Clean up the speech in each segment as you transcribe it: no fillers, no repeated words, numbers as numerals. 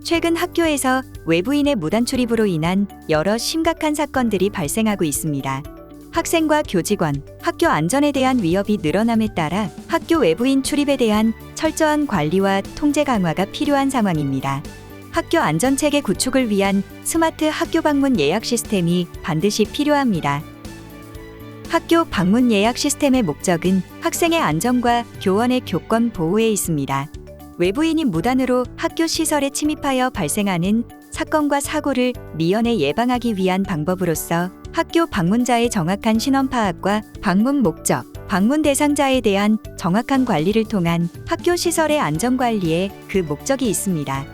최근 학교에서 외부인의 무단 출입으로 인한 여러 심각한 사건들이 발생하고 있습니다. 학생과 교직원, 학교 안전에 대한 위협이 늘어남에 따라 학교 외부인 출입에 대한 철저한 관리와 통제 강화가 필요한 상황입니다. 학교 안전체계 구축을 위한 스마트 학교 방문 예약 시스템이 반드시 필요합니다. 학교 방문 예약 시스템의 목적은 학생의 안전과 교원의 교권 보호에 있습니다. 외부인이 무단으로 학교 시설에 침입하여 발생하는 사건과 사고를 미연에 예방하기 위한 방법으로서 학교 방문자의 정확한 신원 파악과 방문 목적, 방문 대상자에 대한 정확한 관리를 통한 학교 시설의 안전 관리에 그 목적이 있습니다.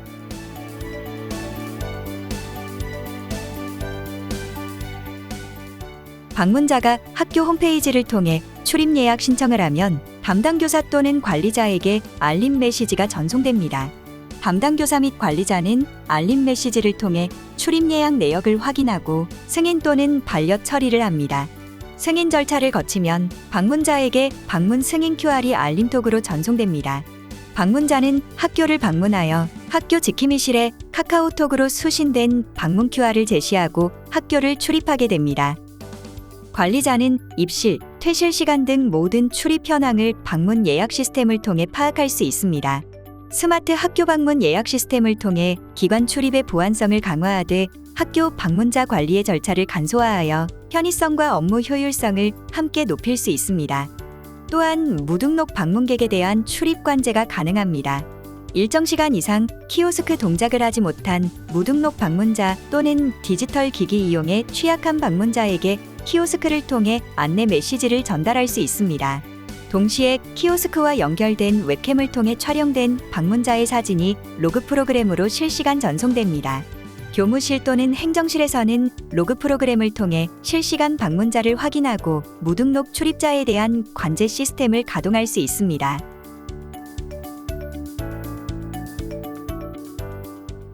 방문자가 학교 홈페이지를 통해 출입 예약 신청을 하면 담당 교사 또는 관리자에게 알림 메시지가 전송됩니다. 담당 교사 및 관리자는 알림 메시지를 통해 출입 예약 내역을 확인하고 승인 또는 반려 처리를 합니다. 승인 절차를 거치면 방문자에게 방문 승인 QR이 알림톡으로 전송됩니다. 방문자는 학교를 방문하여 학교 지킴이실에 카카오톡으로 수신된 방문 QR을 제시하고 학교를 출입하게 됩니다. 관리자는 입실, 퇴실 시간 등 모든 출입 현황을 방문 예약 시스템을 통해 파악할 수 있습니다. 스마트 학교 방문 예약 시스템을 통해 기관 출입의 보안성을 강화하되 학교 방문자 관리의 절차를 간소화하여 편의성과 업무 효율성을 함께 높일 수 있습니다. 또한 무등록 방문객에 대한 출입 관제가 가능합니다. 일정 시간 이상 키오스크 동작을 하지 못한 무등록 방문자 또는 디지털 기기 이용에 취약한 방문자에게 키오스크를 통해 안내 메시지를 전달할 수 있습니다. 동시에 키오스크와 연결된 웹캠을 통해 촬영된 방문자의 사진이 로그 프로그램으로 실시간 전송됩니다. 교무실 또는 행정실에서는 로그 프로그램을 통해 실시간 방문자를 확인하고 무등록 출입자에 대한 관제 시스템을 가동할 수 있습니다.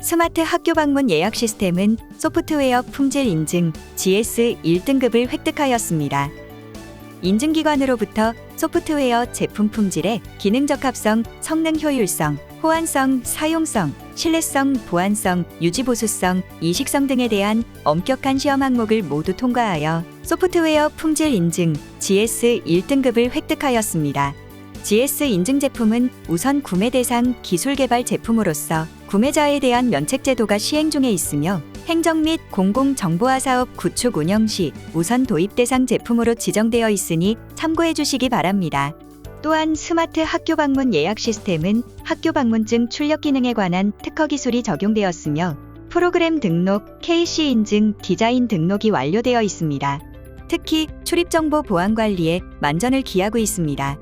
스마트 학교 방문 예약 시스템은 소프트웨어 품질 인증 GS 1등급을 획득하였습니다. 인증기관으로부터 소프트웨어 제품 품질의 기능 적합성, 성능 효율성, 호환성, 사용성, 신뢰성, 보안성, 유지 보수성, 이식성 등에 대한 엄격한 시험 항목을 모두 통과하여 소프트웨어 품질 인증 GS 1등급을 획득하였습니다. GS 인증 제품은 우선 구매 대상 기술 개발 제품으로서 구매자에 대한 면책 제도가 시행 중에 있으며 행정 및 공공정보화 사업 구축 운영 시 우선 도입 대상 제품으로 지정되어 있으니 참고해 주시기 바랍니다. 또한 스마트 학교 방문 예약 시스템은 학교 방문증 출력 기능에 관한 특허 기술이 적용되었으며 프로그램 등록, KC 인증, 디자인 등록이 완료되어 있습니다. 특히 출입정보 보안 관리에 만전을 기하고 있습니다.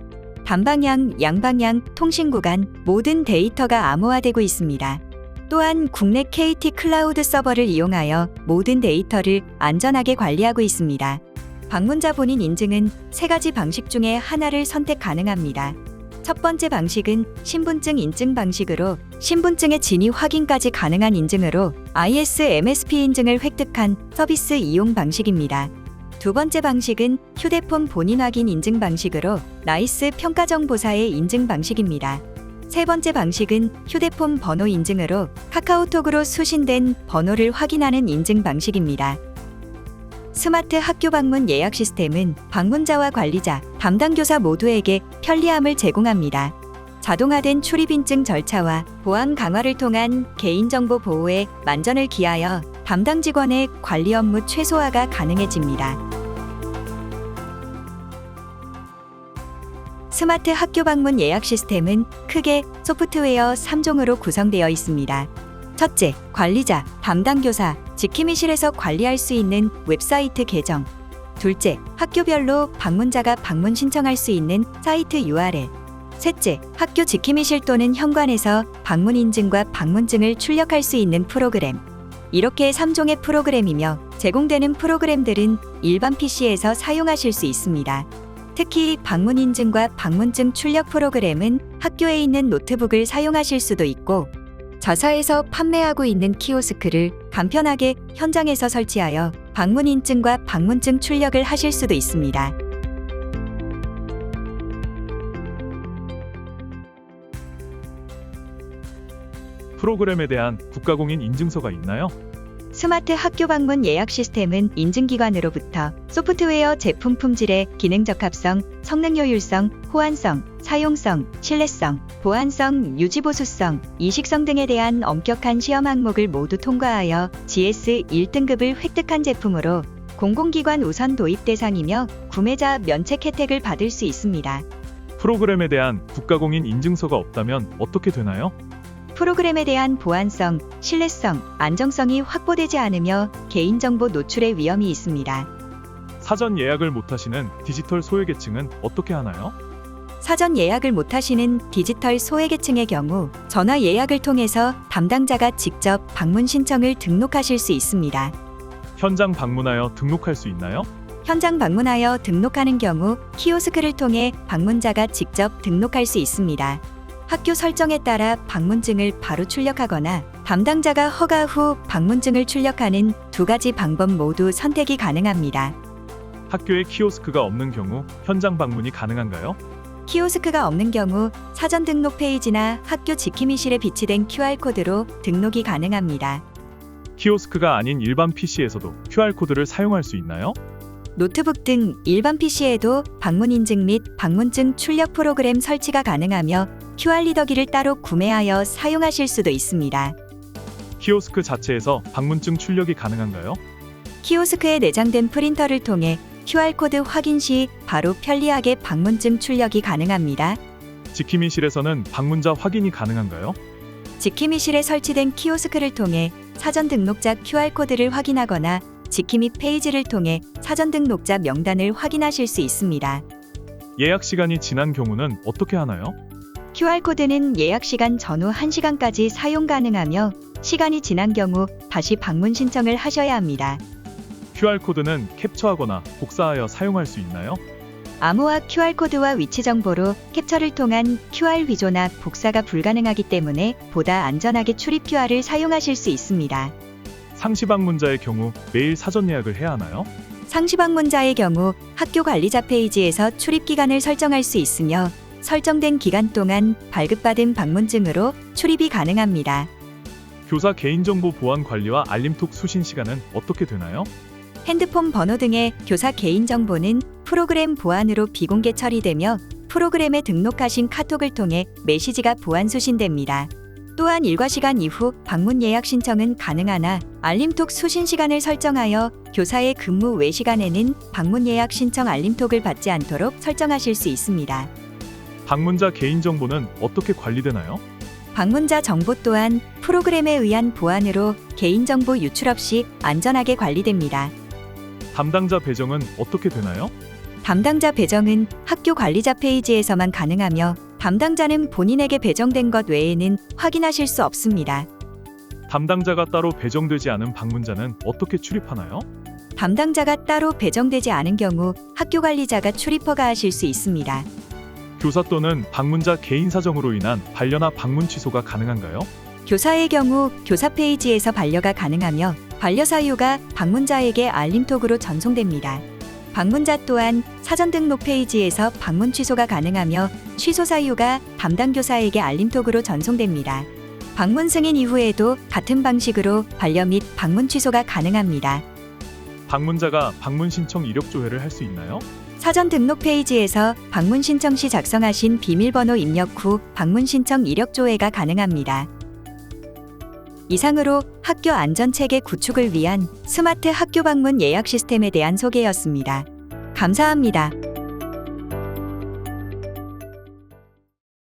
단방향, 양방향, 통신 구간 모든 데이터가 암호화되고 있습니다. 또한 국내 KT 클라우드 서버를 이용하여 모든 데이터를 안전하게 관리하고 있습니다. 방문자 본인 인증은 3가지 방식 중에 하나를 선택 가능합니다. 첫 번째 방식은 신분증 인증 방식으로 신분증의 진위 확인까지 가능한 인증으로 IS/MSP 인증을 획득한 서비스 이용 방식입니다. 두 번째 방식은 휴대폰 본인 확인 인증 방식으로 나이스 평가정보사의 인증 방식입니다. 세 번째 방식은 휴대폰 번호 인증으로 카카오톡으로 수신된 번호를 확인하는 인증 방식입니다. 스마트 학교 방문 예약 시스템은 방문자와 관리자, 담당 교사 모두에게 편리함을 제공합니다. 자동화된 출입 인증 절차와 보안 강화를 통한 개인정보 보호에 만전을 기하여 담당 직원의 관리 업무 최소화가 가능해집니다. 스마트 학교 방문 예약 시스템은 크게 소프트웨어 3종으로 구성되어 있습니다. 첫째, 관리자, 담당 교사, 지킴이실에서 관리할 수 있는 웹사이트 계정. 둘째, 학교별로 방문자가 방문 신청할 수 있는 사이트 URL. 셋째, 학교 지킴이실 또는 현관에서 방문 인증과 방문증을 출력할 수 있는 프로그램. 이렇게 3종의 프로그램이며 제공되는 프로그램들은 일반 PC에서 사용하실 수 있습니다. 특히 방문 인증과 방문증 출력 프로그램은 학교에 있는 노트북을 사용하실 수도 있고 자사에서 판매하고 있는 키오스크를 간편하게 현장에서 설치하여 방문 인증과 방문증 출력을 하실 수도 있습니다. 프로그램에 대한 국가공인 인증서가 있나요? 스마트 학교 방문 예약 시스템은 인증기관으로부터 소프트웨어 제품 품질의 기능 적합성, 성능 효율성, 호환성, 사용성, 신뢰성, 보안성, 유지보수성, 이식성 등에 대한 엄격한 시험 항목을 모두 통과하여 GS 1등급을 획득한 제품으로 공공기관 우선 도입 대상이며 구매자 면책 혜택을 받을 수 있습니다. 프로그램에 대한 국가공인 인증서가 없다면 어떻게 되나요? 프로그램에 대한 보안성, 신뢰성, 안정성이 확보되지 않으며 개인정보 노출의 위험이 있습니다. 사전 예약을 못하시는 디지털 소외계층은 어떻게 하나요? 사전 예약을 못하시는 디지털 소외계층의 경우 전화 예약을 통해서 담당자가 직접 방문 신청을 등록하실 수 있습니다. 현장 방문하여 등록할 수 있나요? 현장 방문하여 등록하는 경우 키오스크를 통해 방문자가 직접 등록할 수 있습니다. 학교 설정에 따라 방문증을 바로 출력하거나 담당자가 허가 후 방문증을 출력하는 두 가지 방법 모두 선택이 가능합니다. 학교에 키오스크가 없는 경우 현장 방문이 가능한가요? 키오스크가 없는 경우 사전 등록 페이지나 학교 지킴이실에 비치된 QR코드로 등록이 가능합니다. 키오스크가 아닌 일반 PC에서도 QR코드를 사용할 수 있나요? 노트북 등 일반 PC에도 방문 인증 및 방문증 출력 프로그램 설치가 가능하며 QR 리더기를 따로 구매하여 사용하실 수도 있습니다. 키오스크 자체에서 방문증 출력이 가능한가요? 키오스크에 내장된 프린터를 통해 QR코드 확인 시 바로 편리하게 방문증 출력이 가능합니다. 지킴이실에서는 방문자 확인이 가능한가요? 지킴이실에 설치된 키오스크를 통해 사전 등록자 QR코드를 확인하거나 지킴이 페이지를 통해 사전 등록자 명단을 확인하실 수 있습니다. 예약 시간이 지난 경우는 어떻게 하나요? QR코드는 예약 시간 전후 1시간까지 사용 가능하며 시간이 지난 경우 다시 방문 신청을 하셔야 합니다. QR코드는 캡처하거나 복사하여 사용할 수 있나요? 암호화 QR코드와 위치 정보로 캡처를 통한 QR 위조나 복사가 불가능하기 때문에 보다 안전하게 출입 QR을 사용하실 수 있습니다. 상시 방문자의 경우 매일 사전 예약을 해야 하나요? 상시 방문자의 경우 학교 관리자 페이지에서 출입 기간을 설정할 수 있으며 설정된 기간 동안 발급받은 방문증으로 출입이 가능합니다. 교사 개인정보 보안 관리와 알림톡 수신 시간은 어떻게 되나요? 핸드폰 번호 등의 교사 개인정보는 프로그램 보안으로 비공개 처리되며 프로그램에 등록하신 카톡을 통해 메시지가 보안 수신됩니다. 또한 일과 시간 이후 방문 예약 신청은 가능하나 알림톡 수신 시간을 설정하여 교사의 근무 외 시간에는 방문 예약 신청 알림톡을 받지 않도록 설정하실 수 있습니다. 방문자 개인정보는 어떻게 관리되나요? 방문자 정보 또한 프로그램에 의한 보안으로 개인정보 유출 없이 안전하게 관리됩니다. 담당자 배정은 어떻게 되나요? 담당자 배정은 학교 관리자 페이지에서만 가능하며 담당자는 본인에게 배정된 것 외에는 확인하실 수 없습니다. 담당자가 따로 배정되지 않은 방문자는 어떻게 출입하나요? 담당자가 따로 배정되지 않은 경우 학교 관리자가 출입 허가하실 수 있습니다. 교사 또는 방문자 개인 사정으로 인한 반려나 방문 취소가 가능한가요? 교사의 경우 교사 페이지에서 반려가 가능하며 반려 사유가 방문자에게 알림톡으로 전송됩니다. 방문자 또한 사전 등록 페이지에서 방문 취소가 가능하며 취소 사유가 담당 교사에게 알림톡으로 전송됩니다. 방문 승인 이후에도 같은 방식으로 반려 및 방문 취소가 가능합니다. 방문자가 방문 신청 이력 조회를 할 수 있나요? 사전 등록 페이지에서 방문 신청 시 작성하신 비밀번호 입력 후 방문 신청 이력 조회가 가능합니다. 이상으로 학교 안전체계 구축을 위한 스마트 학교 방문 예약 시스템에 대한 소개였습니다. 감사합니다.